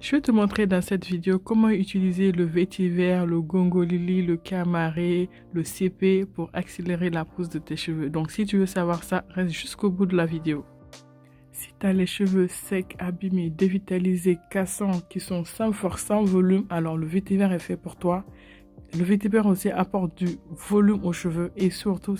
Je vais te montrer dans cette vidéo comment utiliser le vétiver, le gongolili, le camara, le CP pour accélérer la pousse de tes cheveux. Donc si tu veux savoir ça, reste jusqu'au bout de la vidéo. Si tu as les cheveux secs, abîmés, dévitalisés, cassants, qui sont sans force, sans volume, alors le vétiver est fait pour toi. Le vétiver aussi apporte du volume aux cheveux et surtout,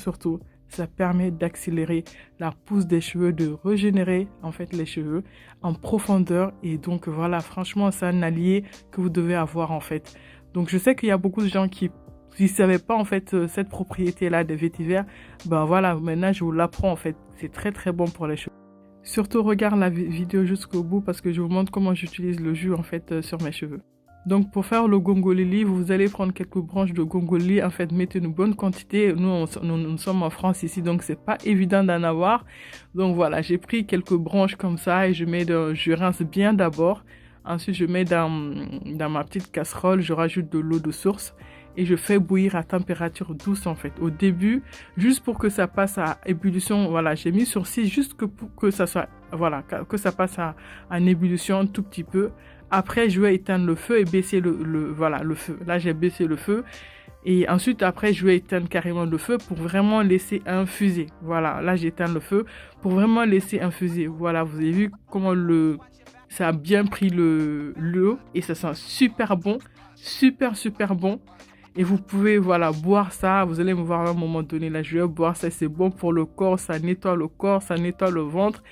ça permet d'accélérer la pousse des cheveux, de régénérer en fait les cheveux en profondeur. Et donc voilà, franchement, c'est un allié que vous devez avoir en fait. Donc je sais qu'il y a beaucoup de gens qui ne savaient pas en fait cette propriété-là des vétivers. Ben voilà, maintenant je vous l'apprends en fait. C'est très très bon pour les cheveux. Surtout regarde la vidéo jusqu'au bout parce que je vous montre comment j'utilise le jus en fait sur mes cheveux. Donc pour faire le gongolili, vous allez prendre quelques branches de gongoli. En fait, mettez une bonne quantité. Nous sommes en France ici, donc c'est pas évident d'en avoir. Donc voilà, j'ai pris quelques branches comme ça et je rince bien d'abord. Ensuite, je mets dans ma petite casserole, je rajoute de l'eau de source et je fais bouillir à température douce en fait. Au début, juste pour que ça passe à ébullition, voilà, j'ai mis sur 6 juste pour que ça soit, voilà, que ça passe à ébullition un tout petit peu. Après, je vais éteindre le feu et baisser le feu. Là, j'ai baissé le feu. Et ensuite, après, je vais éteindre carrément le feu pour vraiment laisser infuser. Voilà, là, j'éteins le feu pour vraiment laisser infuser. Voilà, vous avez vu comment ça a bien pris l'eau et ça sent super bon. Super bon. Et vous pouvez, voilà, boire ça. Vous allez me voir à un moment donné. Là, je vais boire ça. C'est bon pour le corps. Ça nettoie le corps. Ça nettoie le ventre.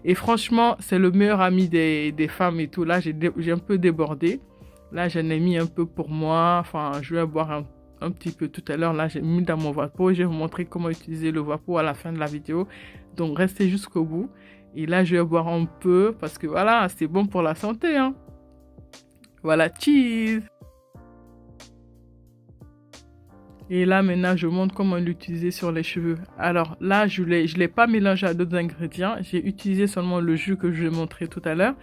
Et franchement, c'est le meilleur ami des femmes et tout. Là, j'ai un peu débordé. Là, j'en ai mis un peu pour moi. Enfin, je vais boire un petit peu tout à l'heure. Là, j'ai mis dans mon vapeau. Je vais vous montrer comment utiliser le vapeau à la fin de la vidéo. Donc, restez jusqu'au bout. Et là, je vais boire un peu parce que voilà, c'est bon pour la santé, hein. Voilà, cheese! Et là, maintenant, je montre comment l'utiliser sur les cheveux. Alors là, je l'ai pas mélangé à d'autres ingrédients. J'ai utilisé seulement le jus que je vais montrer tout à l'heure.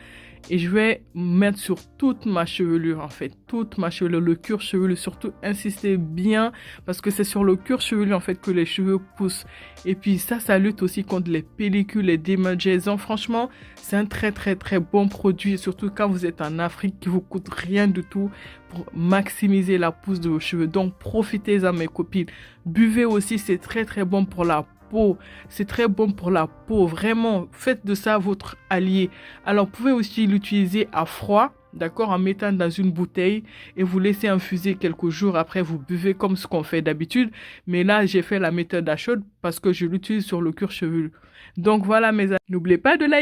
Et je vais mettre sur toute ma chevelure, en fait. Toute ma chevelure, le cuir chevelu. Surtout, insistez bien parce que c'est sur le cuir chevelu, en fait, que les cheveux poussent. Et puis ça lutte aussi contre les pellicules, les démangeaisons. Franchement, c'est un très, très, très bon produit. Surtout quand vous êtes en Afrique, qui vous coûte rien du tout pour maximiser la pousse de vos cheveux. Donc, profitez-en, mes copines. Buvez aussi, c'est très, très bon pour la peau. C'est très bon pour la peau. Vraiment, faites de ça votre allié. Alors, vous pouvez aussi l'utiliser à froid, d'accord, en mettant dans une bouteille et vous laissez infuser quelques jours. Après, vous buvez comme ce qu'on fait d'habitude. Mais là, j'ai fait la méthode à chaude parce que je l'utilise sur le cuir chevelu. Donc, voilà, mes amis. N'oubliez pas de liker.